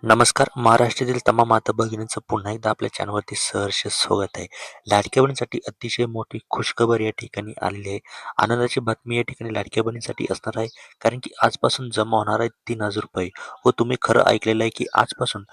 नमस्कार. महाराष्ट्रातील तमाम माता भगिनींचं पुन्हा एकदा आपल्या चॅनलवरती सहर्ष स्वागत आहे. लाडक्या बहिणींसाठी अतिशय मोठी खुशखबर या ठिकाणी आलेली आहे. आनंदाची बातमी या ठिकाणी लाडक्या बहिणींसाठी असणार आहे. कारण की आजपासून जमा होणार आहे ₹3000. हो, तुम्ही खरं ऐकलेलं आहे की आजपासून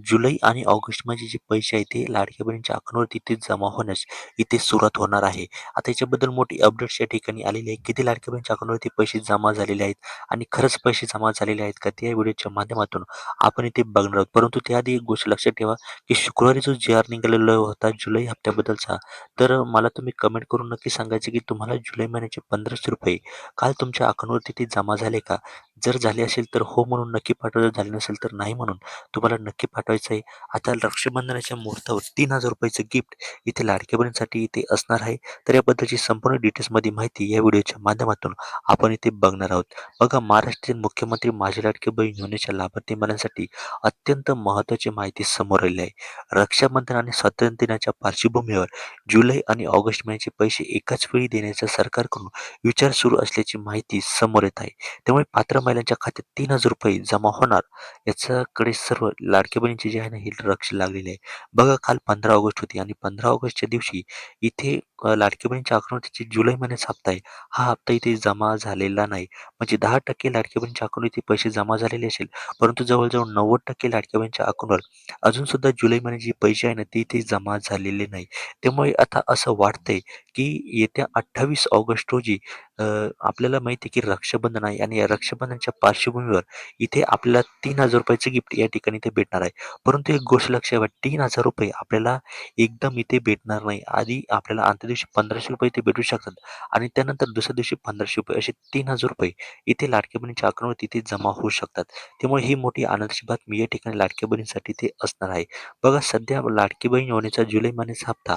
जुलै आणि ऑगस्टमध्ये जे पैसे आहेत ते लाडक्या बहिणींच्या अकाउंटवरती इथे जमा होण्यास इथे सुरुवात होणार आहे. आता याच्याबद्दल मोठी अपडेट्स या ठिकाणी आलेली आहे. किती लाडक्या बहिणींच्या अकाउंटवरती पैसे जमा झालेले आहेत आणि खरंच पैसे जमा झालेले आहेत का? ते या व्हिडिओच्या माध्यमातून आपण इथे बघणार आहोत. परंतु त्याआधी एक गोष्ट लक्षात ठेवा, की शुक्रवारी जो जी-आर निघालेला होता जुलै हप्त्याबद्दलचा, तर मला तुम्ही कमेंट करून नक्की सांगायचे की तुम्हाला जुलै महिन्याचे ₹1500 काल तुमच्या अकाउंटवरती ते जमा झाले का? जर झाले असेल तर हो म्हणून नक्की पाठवा, जर झाले नसेल तर नाही म्हणून तुम्हाला नक्की पाठवायचं आहे. आता रक्षाबंधनाच्या मुहूर्तावर ₹3000 गिफ्ट इथे लाडक्या बहिणींसाठी इथे असणार आहे. तर याबद्दलची संपूर्ण डिटेल्समध्ये माहिती या व्हिडिओच्या माध्यमातून आपण इथे बघणार आहोत. बघा, महाराष्ट्राचे मुख्यमंत्री माझी लाडकी बहीण योजनेच्या लाभार्थी मुलांसाठी अत्यंत महत्त्वाची माहिती समोर आली आहे. रक्षाबंधन आणि स्वातंत्र्य दिनाच्या पार्श्वभूमीवर जुलै आणि ऑगस्ट महिन्याचे पैसे एकाच वेळी देण्याचा सरकारकडून विचार सुरू असल्याची माहिती समोर येत आहे. त्यामुळे पात्र महिलांच्या खात्यात ₹3000 जमा होणार याच्याकडे सर्व लाडक्या बहिणींची जी आहे ना, ही लक्ष लागलेली आहे. बघा, काल 15 ऑगस्ट होती आणि 15 ऑगस्टच्या दिवशी इथे लाडक्या बहिणीच्या अकाउंटवरती जुलै महिन्याचा हप्ता आहे. हा हप्ता इथे जमा झालेला नाही. म्हणजे 10% लाडक्या बहिणीच्या अकाउंटवरती पैसे जमा झालेले असेल, परंतु जवळ-जवळ 90% लाडक्या बहिणीच्या अकाउंटवर अजून सुद्धा जुलै महिन्याचे पैसे आहे ना, ते इथे जमा झालेले नाही. त्यामुळे आता असं वाटतंय, की येत्या 28 ऑगस्ट रोजी आपल्याला माहिती आहे, की रक्षाबंधन आहे आणि या रक्षाबंधनच्या पार्श्वभूमीवर इथे आपल्याला ₹3000 गिफ्ट या ठिकाणी इथे भेटणार आहे. परंतु एक गोष्ट लक्षात ठेवा, ₹3000 आपल्याला एकदम इथे भेटणार नाही. आधी आपल्याला आदल्या दिवशी ₹1500 इथे भेटू शकतात आणि त्यानंतर दुसऱ्या दिवशी ₹1500 असे ₹3000 इथे लाडक्या बहिणीच्या अकाउंटवर इथे जमा होऊ शकतात. त्यामुळे ही मोठी आनंदाची बातमी या ठिकाणी लाडक्या बहिणींसाठी ते असणार आहे. बघा, सध्या लाडकी बहीण योजनेचा जुलै महिन्याचा हप्ता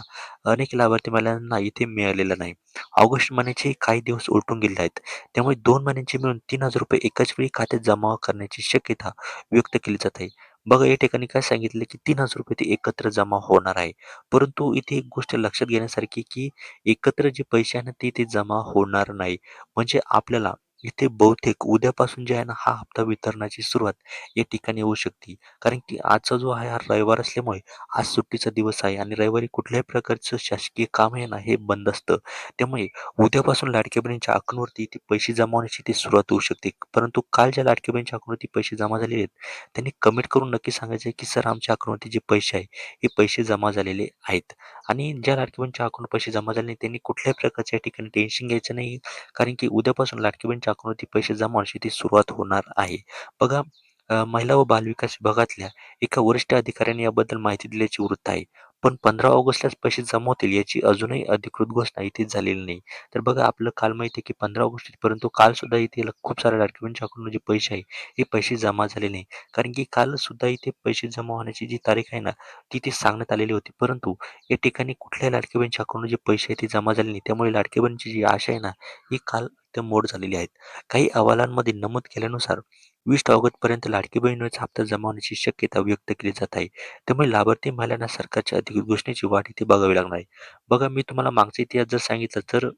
अनेक लाभार्थी महिलांना इथे मिळालेला नाही. ऑगस्ट महिन्याचे काही दिवस उलटून गेले आहेत. त्यामुळे 2 महिन्यांचे मिळून ₹3000 एकाच वेळी खात्यात जमा करण्याची शक्यता व्यक्त केली जात आहे. बघा, या ठिकाणी काय सांगितलं, की ₹3000 ते एकत्र जमा होणार आहे. परंतु इथे एक गोष्ट लक्षात घेण्यासारखी, की एकत्र जे पैसे आहे ना, ते इथे जमा होणार नाही. म्हणजे आपल्याला इथे बहुतेक उद्यापासून जे आहे ना, हा हप्ता वितरणाची सुरुवात या ठिकाणी होऊ शकते. कारण की आजचा जो आहे हा रविवार असल्यामुळे आज सुट्टीचा दिवस आहे आणि रविवारी कुठल्याही प्रकारचं शासकीय काम आहे ना, हे बंद असतं. त्यामुळे उद्यापासून लाडक्या बहिणींच्या अकाउंटवरती ते पैसे जमा होण्याची ती सुरुवात होऊ शकते. परंतु काल ज्या लाडक्या बहिणीच्या अकाउंटवरती पैसे जमा झालेले आहेत, त्यांनी कमेंट करून नक्की सांगायचं आहे, की सर, आमच्या अकाउंटवरती जे पैसे आहे, हे पैसे जमा झालेले आहेत. आणि ज्या लाडक्या बहिणीच्या अकाउंट पैसे जमा झाले नाही, त्यांनी कुठल्याही प्रकारच्या या ठिकाणी टेन्शन घ्यायचं नाही. कारण की उद्यापासून लाडक्या बहिणीच्या अकाउंटवरती पैसे जमा होण्याची ती सुरुवात होणार आहे. बघा, महिला व बालविकास विभागातल्या एका वरिष्ठ अधिकाऱ्याने याबद्दल माहिती दिल्याची वृत्त आहे. पण 15 ऑगस्टलाच पैसे जमा होतील याची अजूनही अधिकृत घोषणा इथे झालेली नाही. तर बघा, आपलं काल माहिती आहे की 15 ऑगस्ट, परंतु काल सुद्धा इथे खूप साऱ्या लाडक्या बहिणीच्या अकाउंटमध्ये जे पैसे आहे, हे पैसे जमा झाले नाही. कारण की काल सुद्धा इथे पैसे जमा होण्याची जी तारीख आहे ना, ती इथे सांगण्यात आलेली होती. परंतु या ठिकाणी कुठल्याही लाडक्या बहिणीच्या अकाउंटमध्ये जे पैसे आहेत ते जमा झाले नाही. त्यामुळे लाडक्या बहिणीची जी आशा आहे ना, ही काल ते मोड झालेली आहेत. काही अहवालांमध्ये नमूद केल्यानुसार 20 ऑगस्टपर्यंत लाडकी बहीण योजनेचा हप्ता जमा होण्याची शक्यता व्यक्त केली जात आहे. त्यामुळे लाभार्थी महिलांना सरकारच्या अधिकृत घोषणेची वाट इथे बघावी लागणार आहे. बघा, मी तुम्हाला मागचा इतिहास जर सांगितला, तर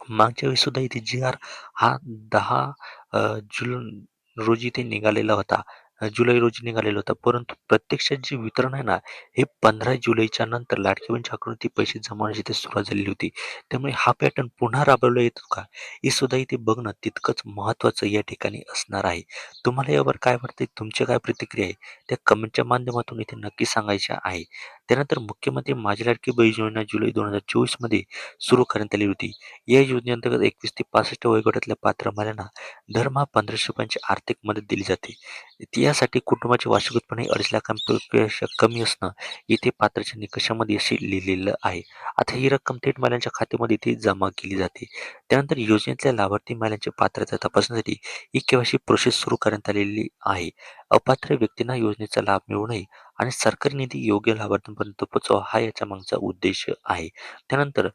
मागच्या वेळेस सुद्धा इथे जी-आर हा 10 जून रोजी ते निघालेला होता. जुलै रोजी निघालेला होता. परंतु प्रत्यक्षात जे वितरण आहे ना, हे 15 जुलैच्या नंतर लाडकी बहिणीच्या अकाउंटवरती पैसे जमा होण्याची इथे सुरुवात झालेली होती. त्यामुळे हा पॅटर्न पुन्हा राबवला येतो का? हे सुद्धा इथे बघणं तितकंच महत्त्वाचं या ठिकाणी असणार आहे. तुम्हाला यावर काय वाटते? तुमची काय प्रतिक्रिया आहे? त्या कमेंटच्या माध्यमातून इथे नक्की सांगायच्या आहे. त्यानंतर मुख्यमंत्री माझी लाडकी बहीण योजना जुलै 2024 मध्ये सुरू करण्यात आली होती. या योजनेअंतर्गत 21 ते 65 वयोगटातल्या पात्र महिलांना दरमहा ₹1500 आर्थिक मदत दिली जाते. यासाठी कुटुंबाचे वार्षिक उत्पन्न हे 2.5 लाखांपेक्षा कमी असणं इथे पात्रच्या निकषामध्ये असे लिहिलेलं आहे. आता ही रक्कम थेट महिलांच्या खात्यामध्ये इथे जमा केली जाते. त्यानंतर योजनेतल्या लाभार्थी महिलांची पात्रता तपासण्यासाठी ई के-वाय-सी प्रोसेस सुरू करण्यात आलेली आहे. अपात्र व्यक्तींना योजनेचा लाभ मिळू नये आणि सरकारी निधी योग्य लाभार्थ्यांपर्यंत पोहोचावा, हा याच्या मागचा उद्देश आहे. त्यानंतर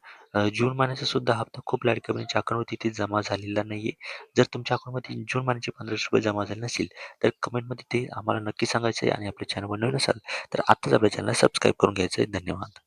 जून महिन्याचा सुद्धा हप्ता खूप लाडक्या बहिणीच्या अकाउंटवरती इथे जमा झालेला नाहीये. जर तुमच्या अकाउंटमध्ये जून महिन्याचे ₹1500 जमा झाले नसेल, तर कमेंटमध्ये ते आम्हाला नक्की सांगायचं आहे आणि आपल्या चॅनलवर नवीन असाल तर आत्ताच आपल्या चॅनलला सबस्क्राईब करून घ्यायचं आहे. धन्यवाद.